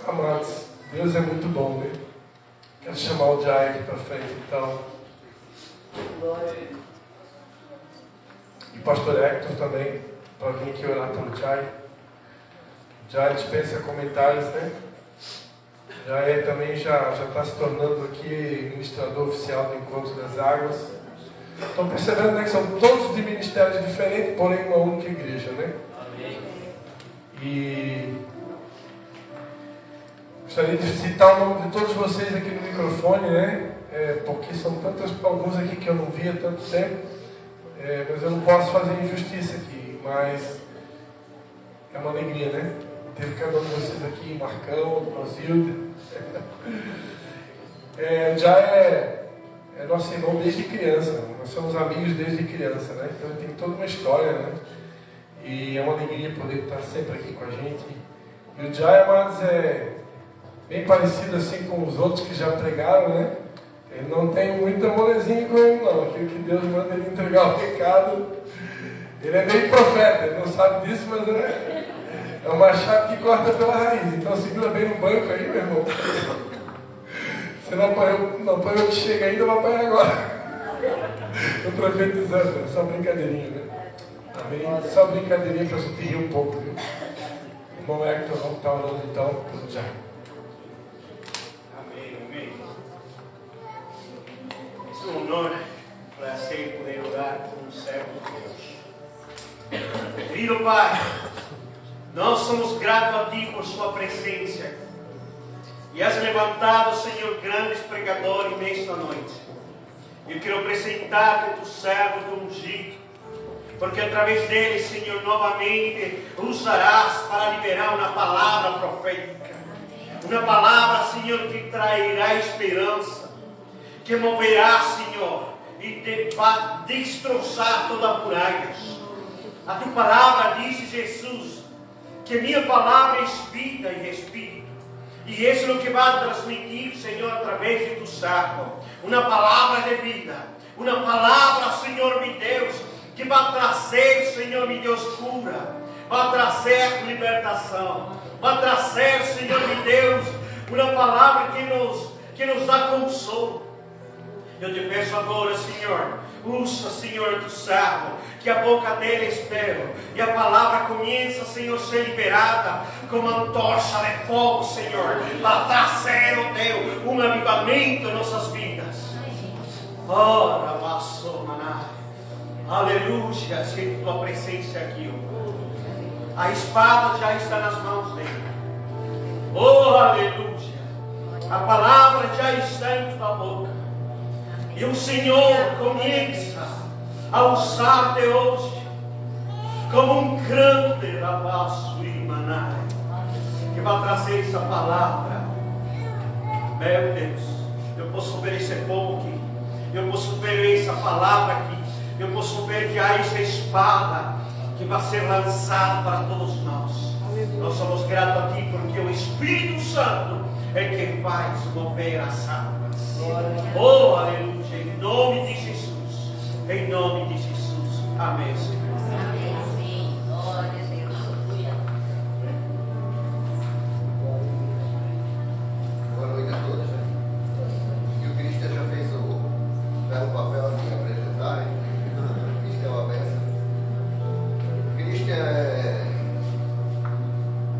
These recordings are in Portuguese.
Amados, Deus é muito bom, né? Quero chamar o Jai aqui para frente, então. E o pastor Hector também, para vir aqui orar pelo Jai. O Jai dispensa comentários, né? Jai também já está se tornando aqui ministrador oficial do Encontro das Águas. Estão percebendo, né, que são todos de ministérios diferentes, porém uma única igreja, né? Amém. E gostaria de citar o nome de todos vocês aqui no microfone, né? Porque são alguns aqui que eu não vi há tanto tempo, mas eu não posso fazer injustiça aqui, mas é uma alegria, né? Ter cada um de vocês aqui, Marcão, Rosilda. Já é nosso irmão desde criança, nós somos amigos desde criança, né? Então tem toda uma história, né? E é uma alegria poder estar sempre aqui com a gente. E o Jai, amados, é bem parecido assim com os outros que já pregaram, né? Ele não tem muita molezinha com ele, não. Aquilo que Deus manda ele entregar o recado. Ele é meio profeta, ele não sabe disso, mas é uma chave que corta pela raiz. Então segura bem no banco aí, meu irmão. Você não apanhou que chega ainda, vai apanhar agora. Estou profetizando, é só brincadeirinha, né? Amém? Só brincadeirinha para você rir um pouco, viu? Irmão Hector, vamos estar orando então pelo Jai. Amém. É um honor, prazer poder orar com o servo de Deus. Querido Pai, nós somos gratos a Ti por Sua presença. E has levantado, Senhor, grandes pregadores nesta noite. Eu quero apresentar-te tu servo do ungido, porque através dele, Senhor, novamente usarás para liberar uma palavra profética. Uma palavra, Senhor, que trairá esperança, que moverá, Senhor, e vai destroçar toda a muralhas. A tua palavra diz, Jesus, que minha palavra é vida e espírito. E isso é o que vai transmitir, Senhor, através de tu servo. Uma palavra de vida. Uma palavra, Senhor, meu Deus, que vai trazer, Senhor, meu Deus, cura. Vai trazer libertação. Vai trazer, Senhor, meu Deus, uma palavra que nos dá consolo. Eu te peço agora, Senhor, usa, Senhor, tu servo, que a boca dele espero, e a palavra começa, Senhor, a ser liberada, como uma tocha de fogo, Senhor, para trazer, ó Deus, um avivamento em nossas vidas. Ora, maçonaná, aleluia, sinto tua presença aqui, ó. A espada já está nas mãos dele. Oh, aleluia, a palavra já está em tua boca. E o Senhor começa a usar-te hoje como um grande rabaço e manai, que vai trazer essa palavra. Meu Deus, eu posso ver esse povo aqui, eu posso ver essa palavra aqui, eu posso ver que há essa espada que vai ser lançada para todos nós. Nós somos gratos a Ti porque o Espírito Santo é quem faz mover as águas. Oh, aleluia, em nome de Jesus, em nome de Jesus, amém, Senhor. Amém, glória a Deus, Boa noite a todos. E o Cristian já fez o belo papel de apresentar, o Cristian é uma benção. O Cristian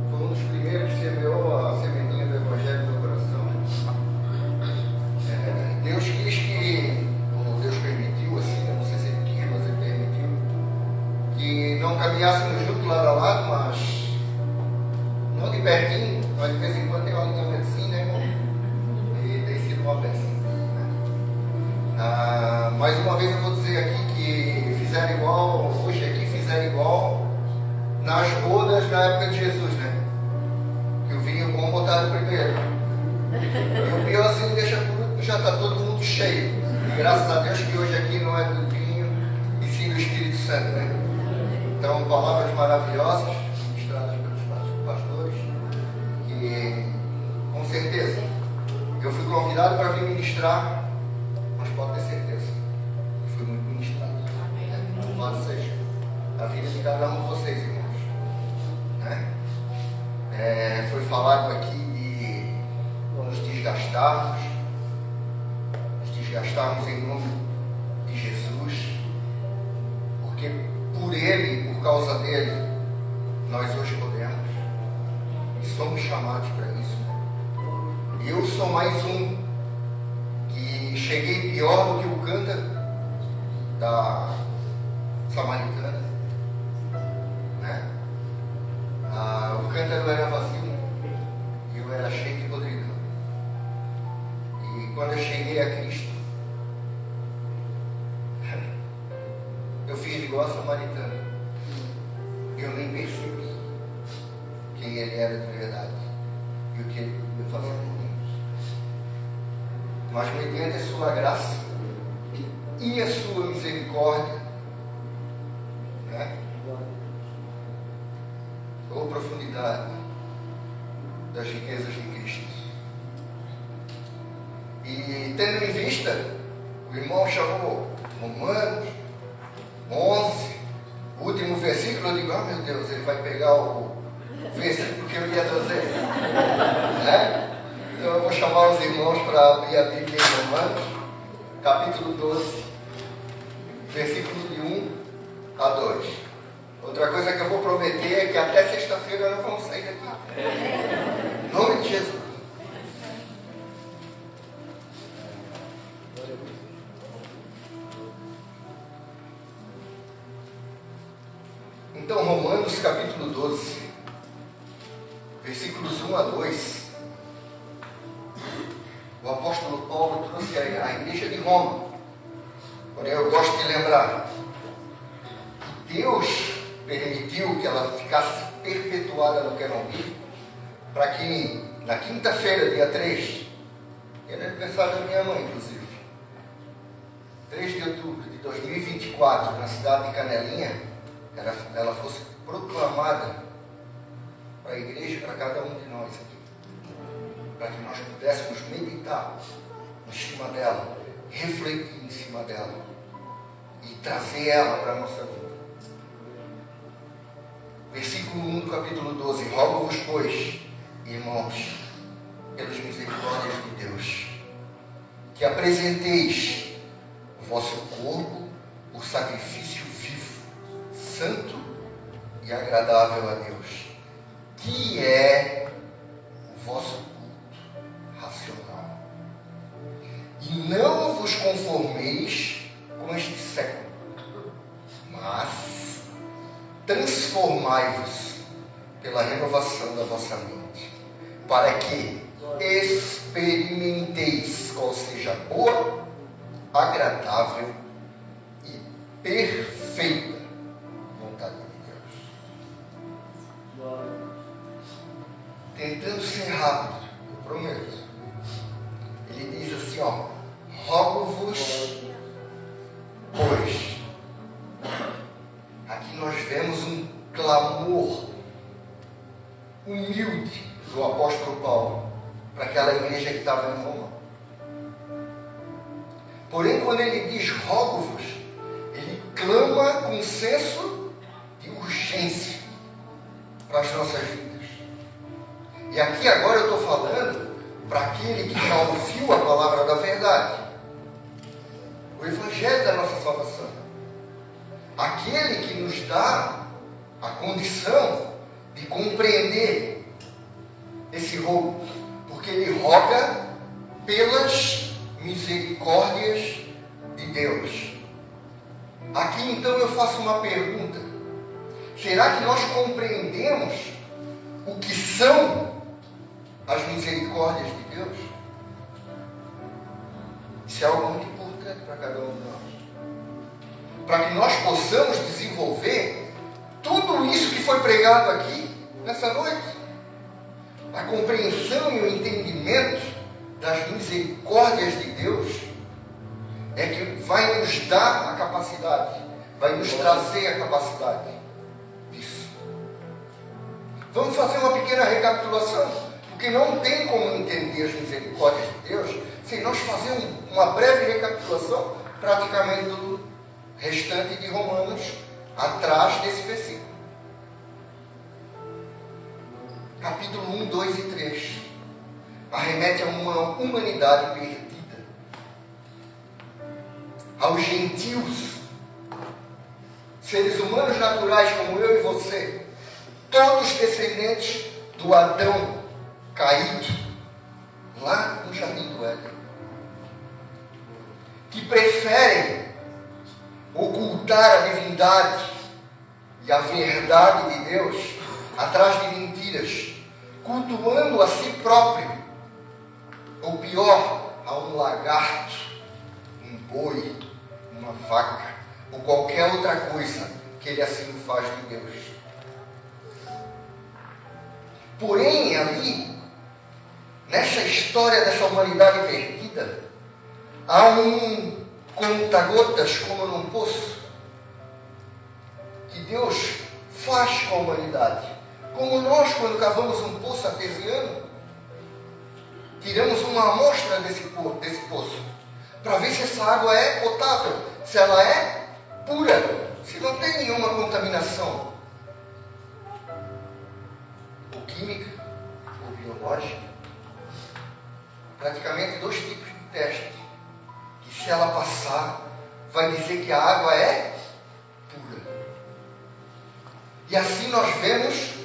foi um dos primeiros que semeou a sementinha do Evangelho no coração. Deus quis que, ou Deus permitiu, assim, eu não sei se Ele quis, mas Ele permitiu, que não caminhássemos junto lado a lado, mas não de pertinho, mas de vez em quando tem uma linha assim, né, irmão? E tem sido uma bênção. Mais uma vez eu vou dizer aqui que fizeram igual, hoje aqui fizeram igual nas bodas na época de Jesus, né? Que o vinho bom botaram primeiro. E o pior assim deixa tudo. Já está todo mundo cheio. E graças a Deus que hoje aqui não é do vinho e sim do Espírito Santo, né? Então, palavras maravilhosas, ministradas pelos pastores, que com certeza eu fui convidado para vir ministrar, mas pode ter certeza que fui muito ministrado. Louvado seja a vida de cada um de vocês, irmãos. Né? Foi falado aqui de nos desgastarmos em nome de Jesus, porque por Ele, por causa dele, nós hoje podemos e somos chamados para isso. Eu sou mais um que cheguei pior do que o cântaro da samaritana, né? O cântaro era vazio e eu era cheio de podridão. E quando eu cheguei a Cristo, eu fiz igual a samaritana. Eu nem percebi quem ele era de verdade e o que ele podia fazer por mim. Mas mediante a sua graça e a sua misericórdia, né? Ou profundidade das riquezas de Cristo. E tendo em vista, o irmão chamou Romanos 11, o último versículo, eu digo, meu Deus, ele vai pegar o versículo que eu ia trazer, né? Então eu vou chamar os irmãos para abrir a Bíblia em Romanos, capítulo 12, versículo de 1 a 2. Outra coisa que eu vou prometer é que até sexta-feira nós vamos sair daqui. Em nome de Jesus. Então, Romanos capítulo 12, versículos 1 a 2, o apóstolo Paulo trouxe à igreja de Roma. Porém, eu gosto de lembrar que Deus permitiu que ela ficasse perpetuada no Querubim, para que na quinta-feira, dia 3, era aniversário da minha mãe, inclusive, 3 de outubro de 2024, na cidade de Canelinha, ela fosse proclamada para a igreja, para cada um de nós aqui, para que nós pudéssemos meditar em cima dela, refletir em cima dela e trazer ela para a nossa vida. Versículo 1 do capítulo 12: Rogo-vos, pois, irmãos, pelas misericórdias de Deus, que apresenteis o vosso corpo por sacrifício vivo, santo e agradável a Deus, que é o vosso culto racional. E não vos conformeis com este século, mas transformai-vos pela renovação da vossa mente, para que experimenteis qual seja a boa, agradável e perfeita vontade de Deus. Tentando ser rápido, eu prometo. Ele diz assim, rogo-vos, pois. Aqui nós vemos um clamor humilde do apóstolo Paulo para aquela igreja que estava em Roma. Porém, quando ele diz rogo-vos, ele clama com senso de urgência para as nossas vidas. E aqui agora eu estou falando para aquele que já ouviu a palavra da verdade, o evangelho da nossa salvação. Aquele que nos dá a condição de compreender esse rogo, porque ele roga pelas misericórdias de Deus. Aqui então eu faço uma pergunta: será que nós compreendemos o que são as misericórdias de Deus? Isso é algo muito importante para cada um de nós, para que nós possamos desenvolver tudo isso que foi pregado aqui nessa noite. A compreensão e o entendimento das misericórdias de Deus é que vai nos dar a capacidade, vai nos trazer a capacidade disso. Vamos fazer uma pequena recapitulação, porque não tem como entender as misericórdias de Deus sem nós fazermos uma breve recapitulação praticamente do restante de Romanos atrás desse versículo. capítulo 1, 2 e 3, arremete a uma humanidade perdida, aos gentios, seres humanos naturais como eu e você, todos descendentes do Adão caído, lá no Jardim do Éden, que preferem ocultar a divindade e a verdade de Deus atrás de mentiras, cultuando a si próprio, ou pior, a um lagarto, um boi, uma vaca, ou qualquer outra coisa que ele assim faz de Deus. Porém, ali, nessa história dessa humanidade perdida, há um conta-gotas como num poço, que Deus faz com a humanidade. Como nós, quando cavamos um poço artesiano, tiramos uma amostra desse poço, para ver se essa água é potável, se ela é pura, se não tem nenhuma contaminação, ou química, ou biológica. Praticamente 2 tipos de teste, que se ela passar, vai dizer que a água é pura. E assim nós vemos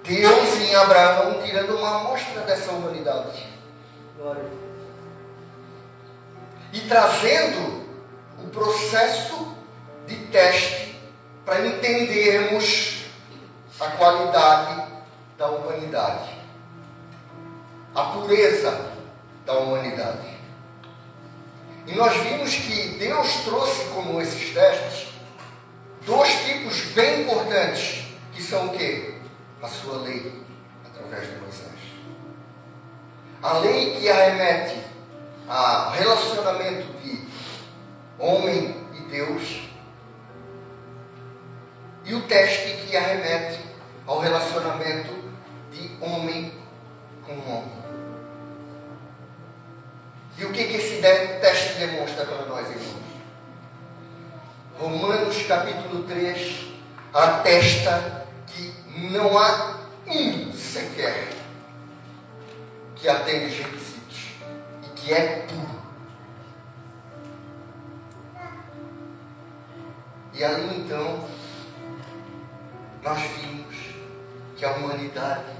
Deus em Abraão tirando uma amostra dessa humanidade. E trazendo o processo de teste para entendermos a qualidade da humanidade, a pureza da humanidade. E nós vimos que Deus trouxe como esses testes 2 tipos bem importantes, que são o quê? A sua lei, através de Moisés. A lei que arremete a relacionamento de homem e Deus, e o teste que arremete ao relacionamento de homem com homem. E o que esse teste demonstra para nós, irmãos? Romanos capítulo 3 atesta que não há um sequer que atende os requisitos e que é puro. E ali então nós vimos que a humanidade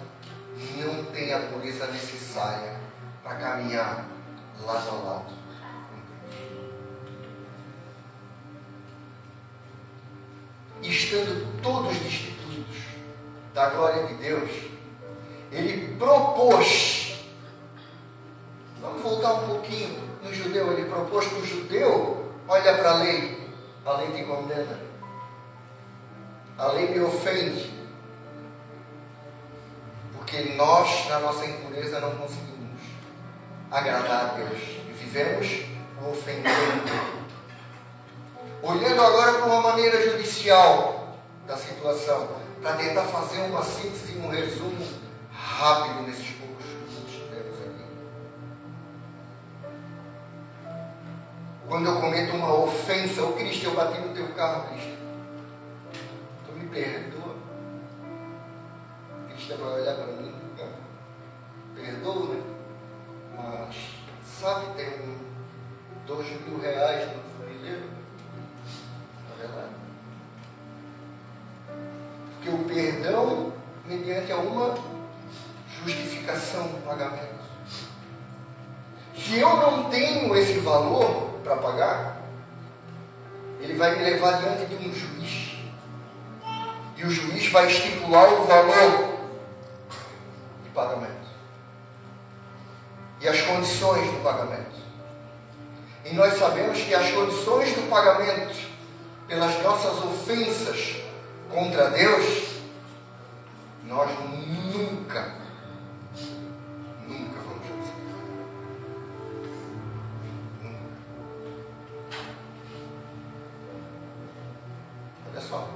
não tem a pureza necessária para caminhar lado a lado. E estando todos destituídos da glória de Deus, Ele propôs, vamos voltar um pouquinho no judeu, Ele propôs que o judeu olha para a lei te condena, a lei me ofende, porque nós, na nossa impureza, não conseguimos agradar a Deus e vivemos o ofendendo. Olhando agora para uma maneira judicial da situação, para tentar fazer uma síntese, um resumo rápido nesses poucos minutos que temos aqui. Quando eu cometo uma ofensa, ô Cristo, eu bati no teu carro, Cristo, tu me perdoa. Cristo vai olhar para mim, perdoa, né? Mas, sabe, tem R$2.000 no funileiro? Não é verdade? Porque o perdão, mediante a uma justificação do pagamento. Se eu não tenho esse valor para pagar, ele vai me levar diante de um juiz. E o juiz vai estipular o valor de pagamento. E as condições do pagamento. E nós sabemos que as condições do pagamento pelas nossas ofensas contra Deus, nós nunca vamos conseguir. Nunca. Olha só.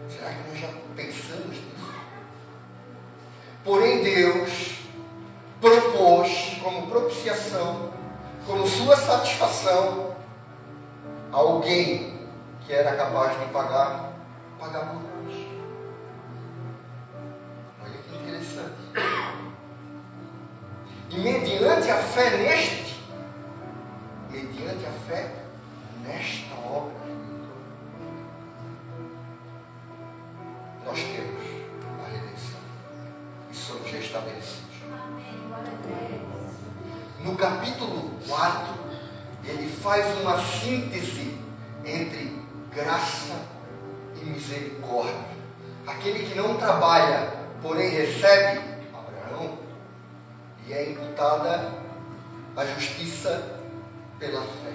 Será que nós já pensamos nisso? Porém, Deus propôs como propiciação, como sua satisfação, alguém que era capaz de pagar por nós. interessante. E mediante a fé nesta obra, nós temos a redenção e somos restabelecidos. No capítulo 4, ele faz uma síntese entre graça e misericórdia. Aquele que não trabalha, porém recebe, Abraão, e é imputada a justiça pela fé.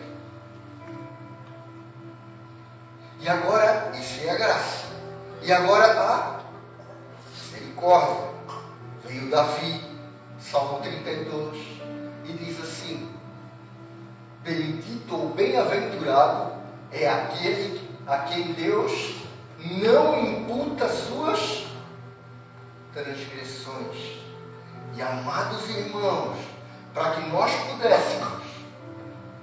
E agora, isso é a graça. E agora a misericórdia. Veio Davi, Salmo 32, e diz assim: bendito ou bem-aventurado é aquele a quem Deus não imputa suas transgressões. E amados irmãos, para que nós pudéssemos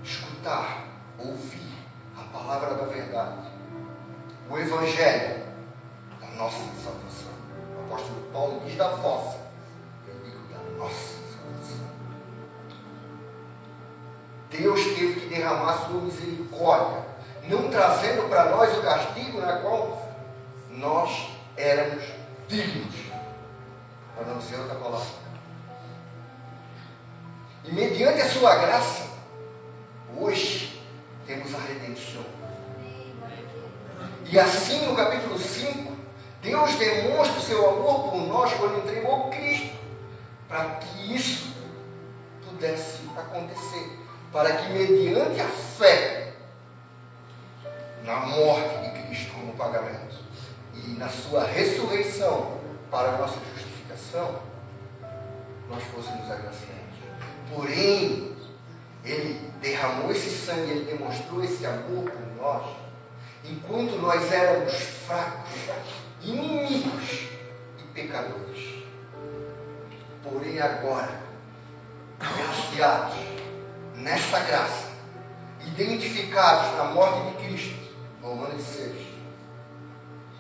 escutar, ouvir a palavra da verdade, o Evangelho da nossa salvação. O apóstolo Paulo diz da vossa, eu digo da nossa salvação. Deus teve que derramar sua misericórdia, não trazendo para nós o castigo na qual nós éramos dignos, para não ser outra palavra. E mediante a sua graça, hoje temos a redenção. E assim no capítulo 5, Deus demonstra o seu amor por nós quando entregou Cristo, para que isso pudesse acontecer, para que mediante a fé na morte de Cristo como pagamento e na sua ressurreição para a nossa justificação, nós fôssemos agraciados. Porém, Ele derramou esse sangue, Ele demonstrou esse amor por nós, enquanto nós éramos fracos, inimigos e pecadores. Porém agora, graciados nesta graça, identificados na morte de Cristo, Romanos 6,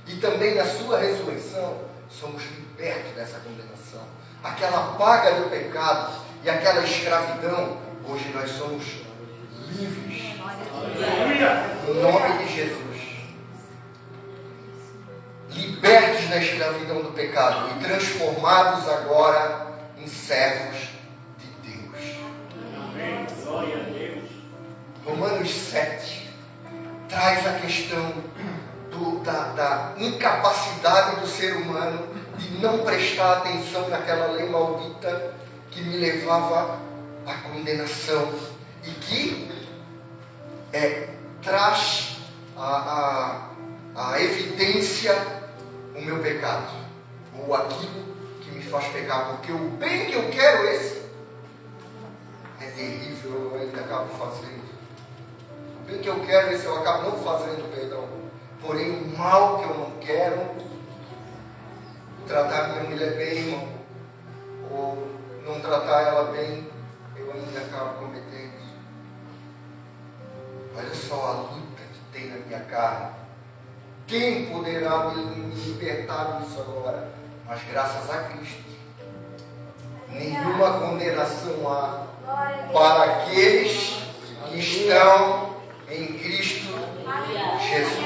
e também na sua ressurreição, somos libertos dessa condenação. Aquela paga do pecado e aquela escravidão, hoje nós somos livres. No nome de Jesus. Libertos da escravidão do pecado e transformados agora em servos de Deus. Amém. Glória a Deus. Romanos 7 traz a questão da incapacidade do ser humano de não prestar atenção naquela lei maldita que me levava à condenação e que traz a evidência o meu pecado, ou aquilo que me faz pecar, porque o bem que eu quero, esse é terrível, eu ainda acabo fazendo. O bem que eu quero, esse eu acabo não fazendo, perdão. Porém, o mal que eu não quero, tratar minha mulher bem, ou não tratar ela bem, eu ainda acabo cometendo. Olha só a luta que tem na minha carne. Quem poderá me libertar disso agora? Mas graças a Cristo, nenhuma condenação há para aqueles que estão em Cristo Jesus.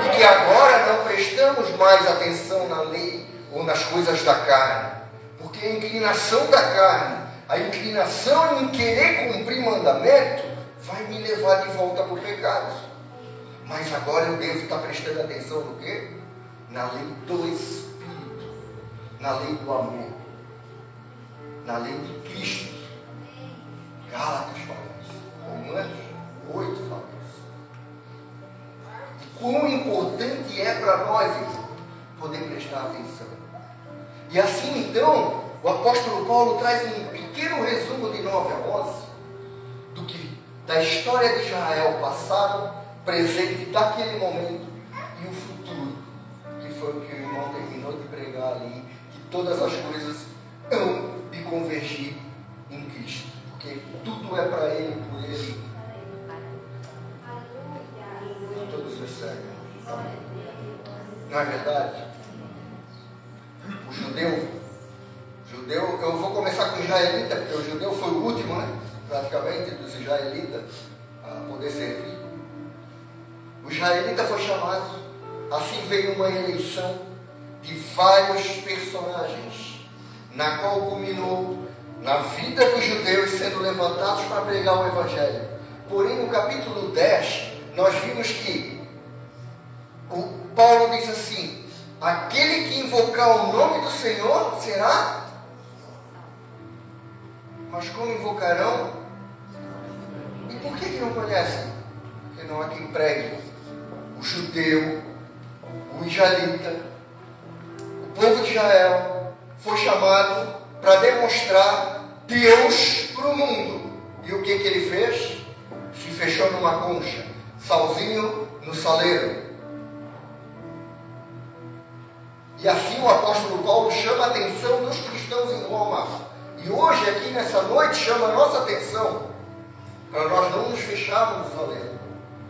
E que agora não prestamos mais atenção na lei ou nas coisas da carne, porque a inclinação da carne, a inclinação em querer cumprir mandamento, vai me levar de volta para o pecado. Mas agora eu devo estar prestando atenção no quê? Na lei do Espírito, na lei do amor, na lei de Cristo. Gálatas fala isso, Romanos 8 fala isso. E quão importante é para nós, irmão, poder prestar atenção. E assim então, o apóstolo Paulo traz um pequeno resumo de 9 a 11 da história de Israel passado, presente daquele momento e o futuro, que foi o que o irmão terminou de pregar ali, que todas as coisas hão de convergir em Cristo, porque tudo é para Ele, por Ele. Todos recebem. Não é verdade? o judeu, eu vou começar com o israelita, porque o judeu foi o último, né? Praticamente, dos israelitas a poder servir. O israelita foi chamado, assim veio uma eleição de vários personagens, na qual culminou na vida dos judeus sendo levantados para pregar o Evangelho. Porém, no capítulo 10, nós vimos que o Paulo diz assim: aquele que invocar o nome do Senhor será. Mas como invocarão? E por que não conhecem? Porque não há quem pregue. O judeu, o israelita, o povo de Israel foi chamado para demonstrar Deus para o mundo. E o que ele fez? Se fechou numa concha, sozinho no saleiro. E assim o apóstolo Paulo chama a atenção dos cristãos em Roma. E hoje, aqui nessa noite, chama a nossa atenção para nós não nos fecharmos no saleiro,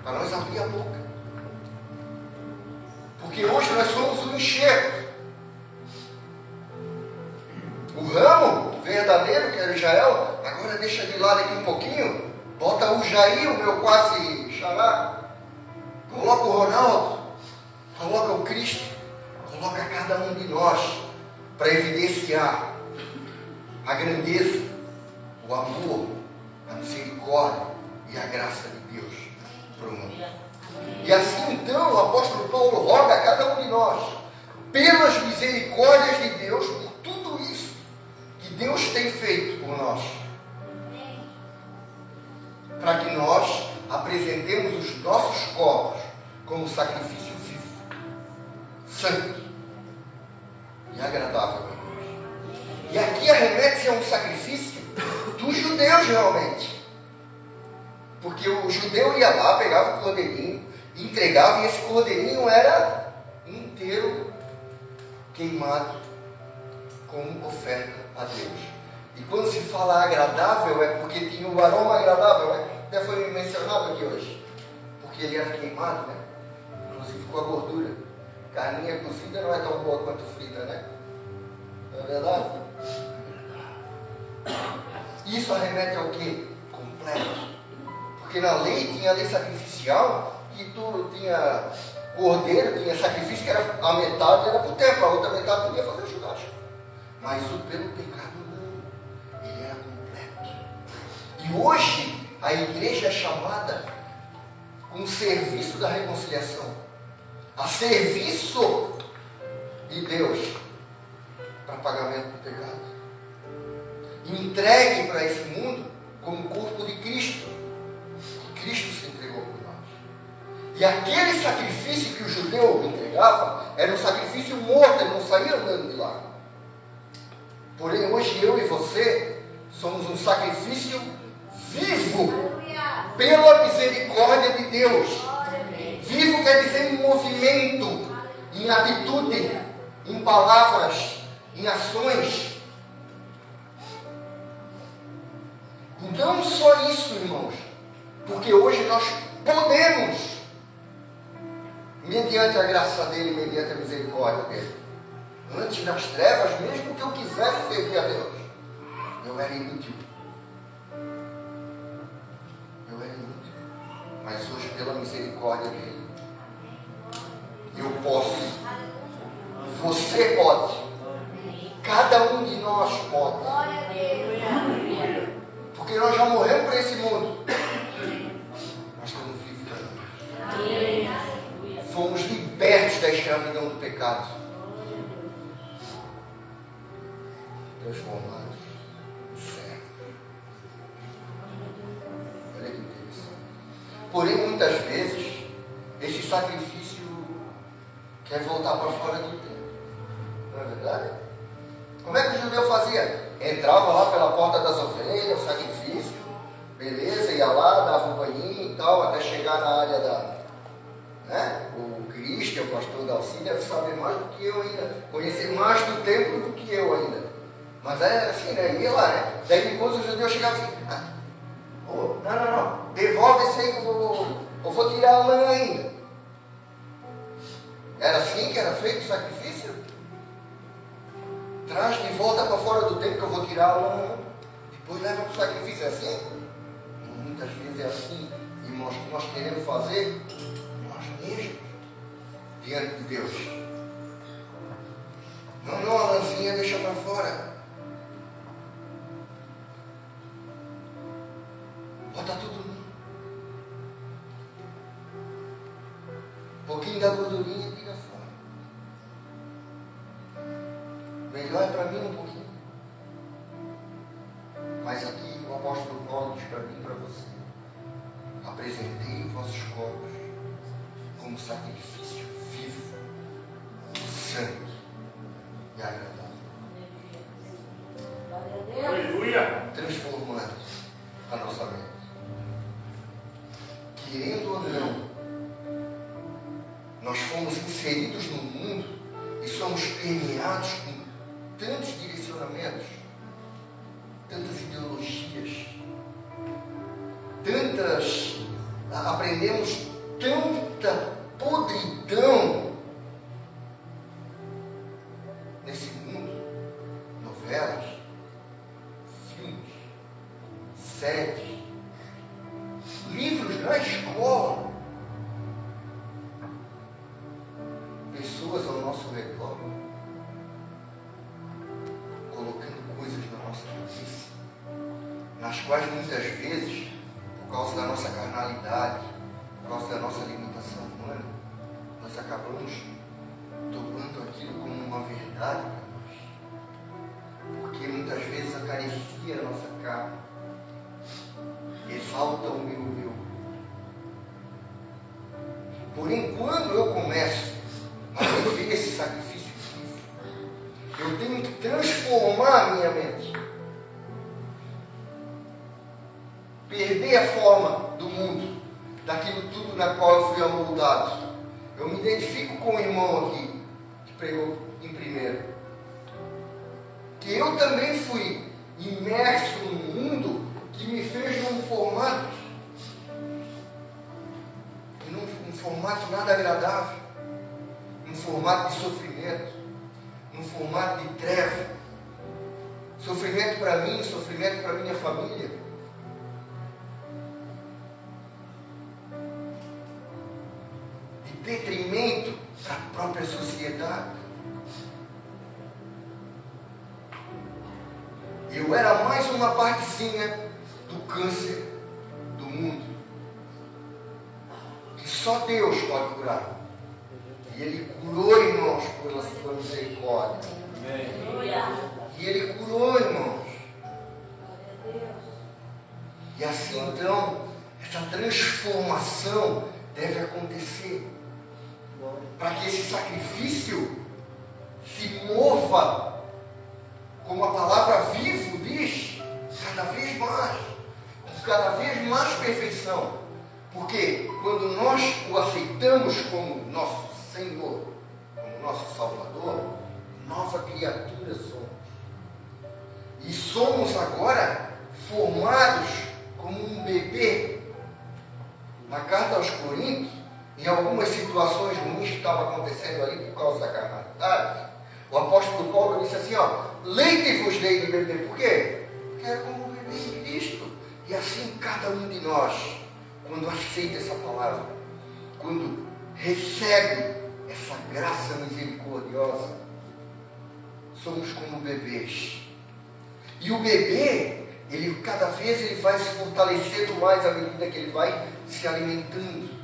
para nós abrir a boca. Porque hoje nós somos um enxerto. O ramo verdadeiro, que era Israel, agora deixa de lado aqui um pouquinho, bota o Jair, o meu quase xará, coloca o Ronaldo, coloca o Cristo, coloca cada um de nós para evidenciar a grandeza, o amor, a misericórdia e a graça de Deus para o mundo. E assim então o apóstolo Paulo roga a cada um de nós, pelas misericórdias de Deus, por tudo isso que Deus tem feito por nós, para que nós apresentemos os nossos corpos como sacrifício vivo, santo e agradável a Deus. E aqui arremete-se a um sacrifício dos judeus realmente. Porque o judeu ia lá, pegava o cordeirinho, entregava, e esse cordeirinho era inteiro queimado como oferta a Deus. E quando se fala agradável, é porque tinha um aroma agradável, né? Até foi mencionado aqui hoje. Porque ele era queimado, né? Inclusive com a gordura. Carninha cozida não é tão boa quanto frita, né? Não é verdade? Isso arremete ao quê? Completo. Porque na lei tinha a lei sacrificial, que tudo tinha cordeiro, tinha sacrifício, que era a metade era para o templo, a outra metade podia fazer o churrasco. Mas o pelo pecado não. Ele era completo. E hoje a igreja é chamada com o serviço da reconciliação, a serviço de Deus para pagamento do pecado. Entregue para esse mundo como o corpo de Cristo, que Cristo se entregou por nós. E aquele sacrifício que o judeu entregava era um sacrifício morto, ele não saía andando de lá. Porém, hoje eu e você somos um sacrifício vivo, pela misericórdia de Deus. Vivo quer dizer em movimento, em atitude, em palavras, em ações. Não só isso, irmãos, porque hoje nós podemos, mediante a graça dele, mediante a misericórdia dele. Antes nas trevas, mesmo que eu quisesse servir a Deus, eu era inútil. Eu era inútil. Mas hoje, pela misericórdia dele, eu posso. Você pode. Cada um de nós pode. Porque nós já morremos para esse mundo. Mas estamos vivos para Deus. Fomos libertos da escravidão do pecado. Transformados em servos. Olha que interessante. Porém, muitas vezes, esse sacrifício quer voltar para fora do tempo. Não é verdade? Como é que o judeu fazia? Entrava lá pela porta das ovelhas, o sacrifício, beleza, ia lá, dava um banhinho e tal, até chegar na área da... Né? O Cristo, o pastor Dalci, deve saber mais do que eu ainda, conhecer mais do templo do que eu ainda. Mas é assim, né? Ia lá, né? Daí depois o judeu chegava assim, não, devolve esse aí que eu vou tirar amanhã ainda. Era assim que era feito o sacrifício? Traz de volta para fora do tempo que eu vou tirar. Não. Depois leva para o sacrifício. É assim? Muitas vezes é assim. E nós queremos fazer nós mesmos diante de Deus. Não, a lãzinha deixa para fora. Bota tudo no. Um pouquinho da gordurinha tira fora. Melhor é para mim um pouquinho. Mas aqui o apóstolo Paulo diz para mim e para você: apresentei vossos corpos como sacrifício vivo, santo e agradável. Aleluia! Transformando a nossa mente. Querendo ou não, nós fomos inseridos no mundo e somos permeados com tantos direcionamentos, tantas ideologias, aprendemos tanta podridão nesse mundo. Novelas, filmes, séries, livros na escola, pessoas ao nosso redor colocando coisas na nossa cabeça, nas quais muitas vezes, por causa da nossa carnalidade, por causa da nossa limitação humana, nós acabamos tomando aquilo como uma verdade para nós. Porque muitas vezes acaricia a nossa carne, exalta o meu eu. Porém, quando eu começo a viver esse sacrifício vivo, eu tenho que transformar a minha mente. Perder a forma do mundo, daquilo tudo na qual eu fui amoldado. Eu me identifico com o irmão aqui, que pregou em primeiro. Que eu também fui imerso num mundo que me fez num formato, num formato nada agradável, num formato de sofrimento, num formato de treva. Sofrimento para mim, sofrimento para minha família. Detrimento para a própria sociedade. Eu era mais uma partezinha do câncer do mundo, que só Deus pode curar. E Ele curou, irmãos, pela sua misericórdia. E Ele curou, irmãos. E assim então, essa transformação deve acontecer, para que esse sacrifício se mova, como a palavra vivo diz, cada vez mais, com cada vez mais perfeição. Porque quando nós o aceitamos como nosso Senhor, como nosso Salvador, nova criatura somos. E somos agora formados como um bebê. Na carta aos Coríntios, em algumas situações ruins que estavam acontecendo ali por causa da carnalidade, o apóstolo Paulo disse assim, leite vos dei de beber. Por quê? Porque era como um bebê em Cristo. E assim cada um de nós, quando aceita essa palavra, quando recebe essa graça misericordiosa, somos como bebês. E o bebê, cada vez ele vai se fortalecendo mais à medida que ele vai se alimentando.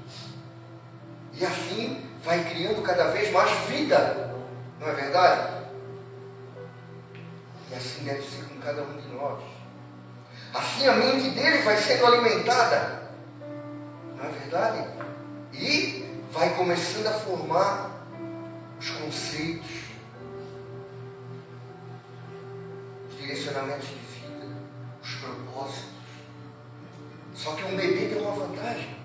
E assim vai criando cada vez mais vida. Não é verdade? E assim deve ser com cada um de nós. Assim a mente dele vai sendo alimentada. Não é verdade? E vai começando a formar os conceitos, os direcionamentos de vida, os propósitos. Só que um bebê tem uma vantagem.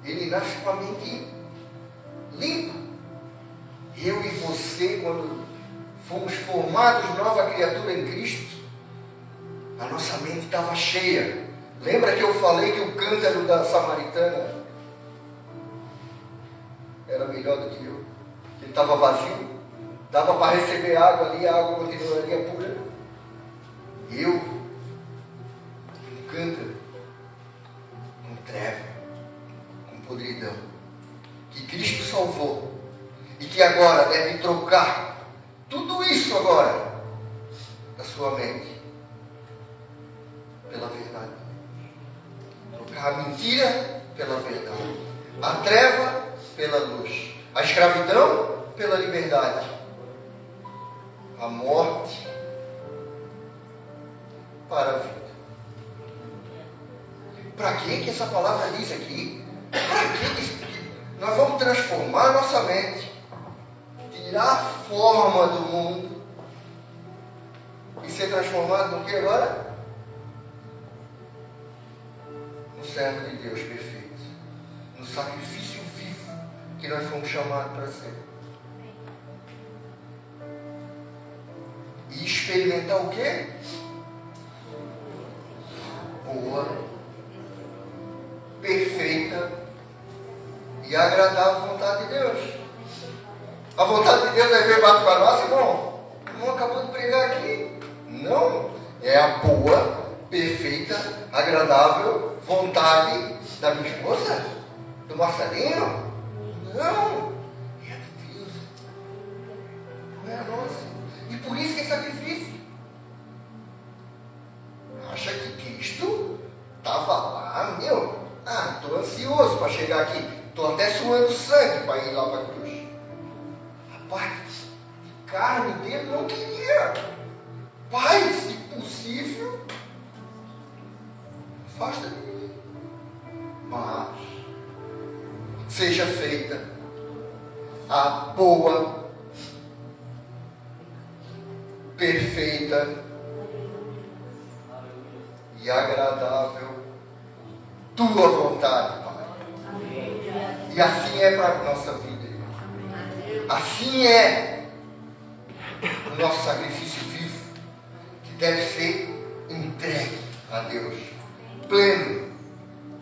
Ele nasce com a mente limpa. Eu e você, quando fomos formados nova criatura em Cristo, a nossa mente estava cheia. Lembra que eu falei que o cântaro da samaritana era melhor do que eu? Que ele estava vazio? dava para receber água ali, a água continuaria pura. Eu, um cântaro, com treva, com podridão, que Cristo salvou, e que agora deve trocar tudo isso agora da sua mente pela verdade. Trocar a mentira pela verdade, a treva pela luz, a escravidão pela liberdade, a morte para a vida. Para que essa palavra diz aqui? Para que nós vamos transformar a nossa mente, tirar a forma do mundo e ser transformado no que agora? No servo de Deus perfeito, no sacrifício vivo que nós fomos chamados para ser. E experimentar o quê? Boa, perfeita e agradável vontade de Deus. A vontade de Deus é ver bato para nós, irmão. Não acabou de pregar aqui. Não. É a boa, perfeita, agradável vontade da minha esposa? Do Marcelinho? Não. É a de Deus. Não é a nossa. E por isso que é sacrifício. Acha que Cristo estava lá, meu? Estou ansioso para chegar aqui. Estou até suando sangue para ir lá para a cruz. Rapaz, de carne dele não queria. Pai, se possível, afasta de mim. Mas seja feita a boa, perfeita e agradável tua vontade, Pai. E assim é para a nossa vida, irmão. Assim é o nosso sacrifício vivo, que deve ser entregue a Deus, pleno,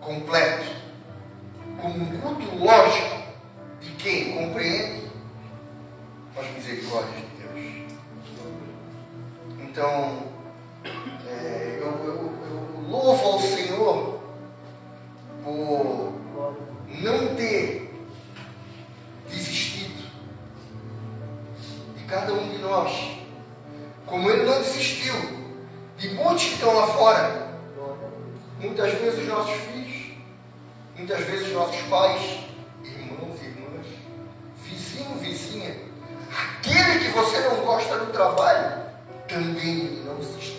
completo, como um culto lógico de quem compreende as misericórdias de Deus. Então, eu louvo ao Senhor por não ter desistido de cada um de nós, como Ele não desistiu de muitos que estão lá fora. Muitas vezes os nossos filhos, muitas vezes os nossos pais, irmãos e irmãs, vizinho, vizinha, aquele que você não gosta do trabalho, também Ele não desistiu.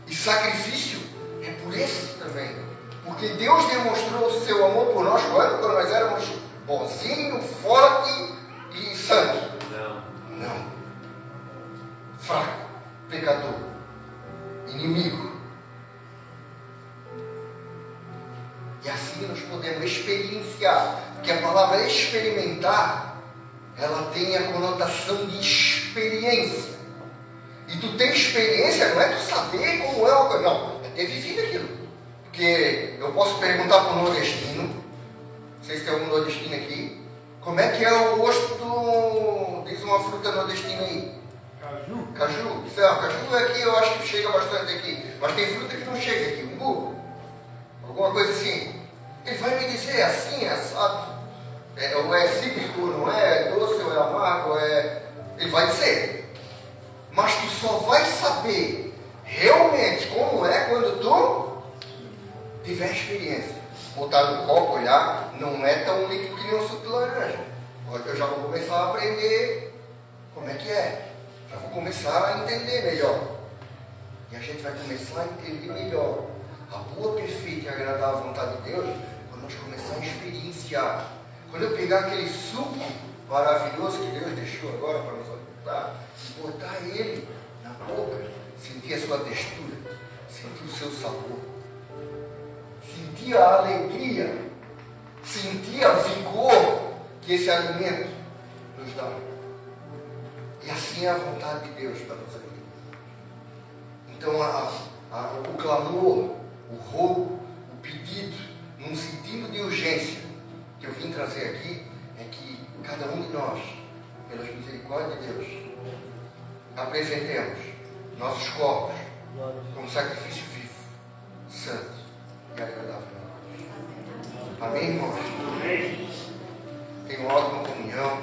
E sacrifício é por esse também. Porque Deus demonstrou o seu amor por nós quando nós éramos bonzinho, forte e santo. Não. Fraco, pecador, inimigo. E assim nós podemos experienciar. Porque a palavra experimentar, ela tem a conotação de experiência. E tu tem experiência, não é tu saber como é uma coisa. Não, é ter vivido aquilo. Porque eu posso perguntar para o nordestino, não sei se tem algum nordestino aqui, como é que é o gosto do... diz uma fruta nordestina aí. Caju. Caju. Caju aqui eu acho que chega bastante aqui. Mas tem fruta que não chega aqui. Umbu. Alguma coisa assim. Ele vai me dizer, é assim, é assado. Ou é cítrico, não é? É doce, ou é amargo, Ele vai dizer. Mas tu só vai saber realmente como é quando tu tiver experiência. Botar no copo, olhar, não é tão líquido que nem um suco de laranja. Eu já vou começar a aprender como é que é. Já vou começar a entender melhor. E a gente vai começar a entender melhor a boa, perfeita e agradável vontade de Deus quando nós começarmos a experienciar. Quando eu pegar aquele suco maravilhoso que Deus deixou agora para nos alimentar, botar ele na boca, sentir a sua textura, sentir o seu sabor, sentir a alegria, sentir a vigor que esse alimento nos dá. E assim é a vontade de Deus para nossa vida. Então o clamor, o rogo, o pedido, num sentido de urgência que eu vim trazer aqui, é que cada um de nós pelas misericórdias de Deus, apresentemos nossos corpos como sacrifício vivo, santo e agradável a Deus. Amém, irmãos? Tenham uma ótima comunhão,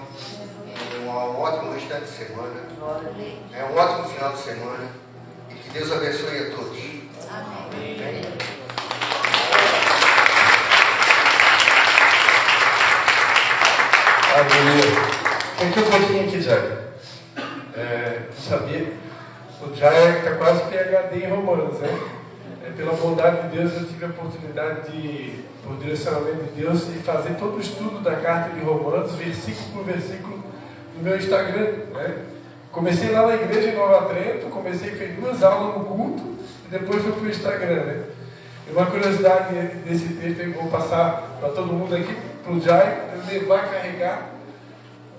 um ótimo restante de semana, um ótimo final de semana, e que Deus abençoe a todos. Amém. Aleluia. Fica um pouquinho aqui, Jai. Sabia? O Jai está quase PhD em Romanos, né? Pela bondade de Deus, eu tive a oportunidade de, por direcionamento de Deus, de fazer todo o estudo da carta de Romanos, versículo por versículo, no meu Instagram, né? Comecei lá na igreja em Nova Trento, fiz 2 aulas no culto, e depois fui para o Instagram, né? E uma curiosidade desse texto eu vou passar para todo mundo aqui, para o Jai, ele vai carregar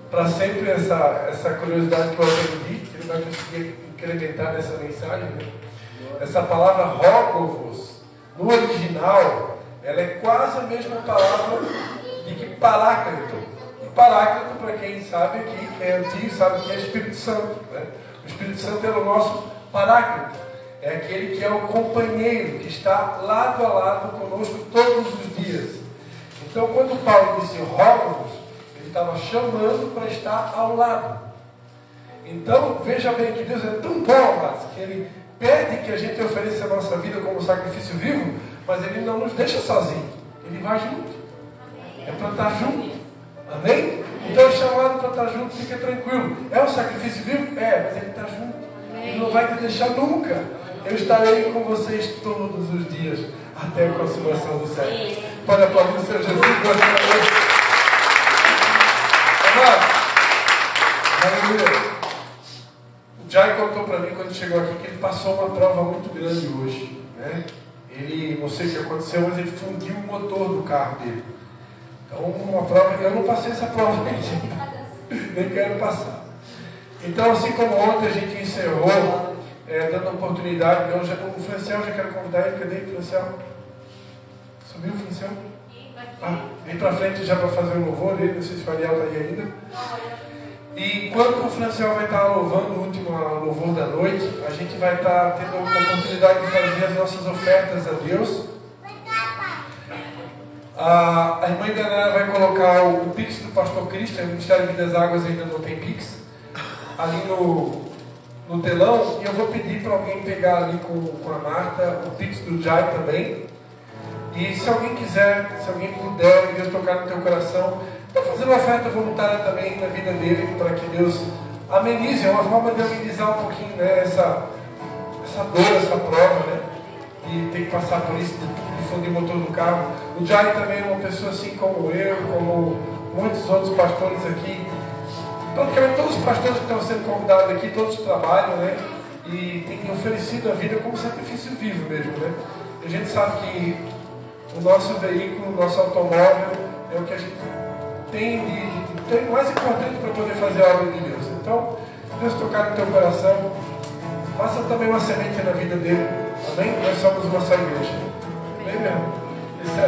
para sempre essa curiosidade que eu aprendi, que ele vai conseguir incrementar nessa mensagem, né? Essa palavra rogo-vos, no original, ela é quase a mesma palavra de que paráclito. E paráclito, para quem sabe aqui, quem é antigo, sabe que é Espírito Santo, né? O Espírito Santo é o nosso paráclito. É aquele que é o companheiro, que está lado a lado conosco todos os dias. Então, quando Paulo disse rogo-vos, ele estava chamando para estar ao lado. Então, veja bem que Deus é tão bom, mas que Ele pede que a gente ofereça a nossa vida como sacrifício vivo, mas Ele não nos deixa sozinho. Ele vai junto. É para estar junto. Amém? Então é chamado para estar junto, fica tranquilo. É um sacrifício vivo? É, mas Ele está junto. Ele não vai te deixar nunca. Eu estarei com vocês todos os dias, até a consumação do século. Pode aplaudir o Senhor Jesus. Aleluia. O Jai contou para mim quando chegou aqui que ele passou uma prova muito grande hoje, né? Ele, não sei o que aconteceu, mas ele fundiu o motor do carro dele. Então, uma prova, eu não passei essa prova, nem quero passar. Então, assim como ontem a gente encerrou, dando oportunidade, o Franciel, já quero convidar ele, cadê o Franciel? Subiu o Franciel? Vem para frente já para fazer o louvor, ele, não sei se o Ariel está aí ainda. E enquanto o Franciel vai estar louvando o último louvor da noite, a gente vai estar tendo a oportunidade de fazer as nossas ofertas a Deus. A irmã Idanara vai colocar o Pix do Pastor Cristian, o Ministério de Vidas Águas ainda não tem Pix, ali no telão, e eu vou pedir para alguém pegar ali com a Marta o Pix do Jai também. E se alguém quiser, se alguém puder, Deus tocar no teu coração, está fazendo uma oferta voluntária também na vida dele, para que Deus amenize, é uma forma de amenizar um pouquinho, né, essa dor, essa prova, né, de ter que passar por isso, de fundir o motor do carro. O Jai também é uma pessoa assim como eu, como muitos outros pastores aqui, praticamente todos os pastores que estão sendo convidados aqui, todos trabalham, né, e têm oferecido a vida como sacrifício vivo mesmo, né. E a gente sabe que o nosso veículo, o nosso automóvel é o que a gente tem mais importante para poder fazer a obra de Deus. Então, Deus tocar no teu coração, faça também uma semente na vida dele. Amém? Nós somos uma só igreja. Amém, meu irmão? Isso é